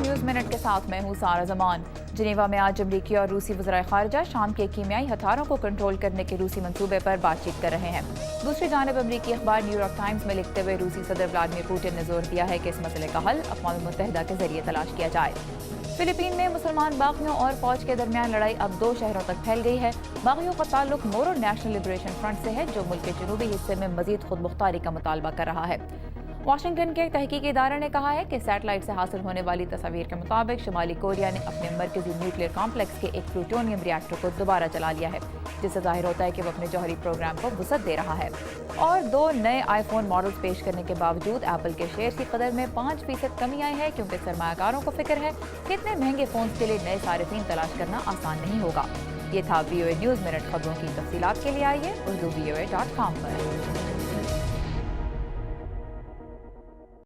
News minute के साथ मैं हूँ सारा जमान। जिनेवा में आज अमरीकी और रूसी वज़राए ख़ारिजा शाम के कीमियाई हथियारों को कंट्रोल करने के रूसी मंसूबे पर बातचीत कर रहे हैं। दूसरी जानब अमरीकी अखबार न्यूयॉर्क टाइम्स में लिखते हुए रूसी सदर व्लादिमीर पुतिन ने जोर दिया है कि इस मसले का हल अक़वाम मुत्तहिदा के जरिए तलाश किया जाए। फिलिपीन में मुसलमान बागियों और फौज के दरमियान लड़ाई अब 2 शहरों तक फैल गई है। बागियों का ताल्लुक मोरो नेशनल लिबरेशन फ्रंट से है, जो मुल्क के जनूबी हिस्से में मजीद खुद मुख्तारी का मुतालबा कर रहा है। वाशिंगटन के तहकीकी इदारे ने कहा है कि सैटेलाइट से हासिल होने वाली तस्वीर के मुताबिक शुमाली कोरिया ने अपने मरकजी न्यूक्लियर कॉम्प्लेक्स के एक प्लूटोनियम रिएक्टर को दोबारा चला लिया है, जिससे जाहिर होता है कि वो अपने जौहरी प्रोग्राम को वसअत दे रहा है। और 2 नए आईफोन मॉडल्स पेश करने के बावजूद एप्पल के शेयर की कदर में 5% कमी आई है, क्योंकि सरमायाकारों को फिक्र है कि इतने महंगे फोन के लिए नए सारिफीन तलाश करना आसान नहीं होगा। ये था VOA न्यूज़ मिनट। खबरों की तफसीलात के लिए आइए urdu VOA.com पर।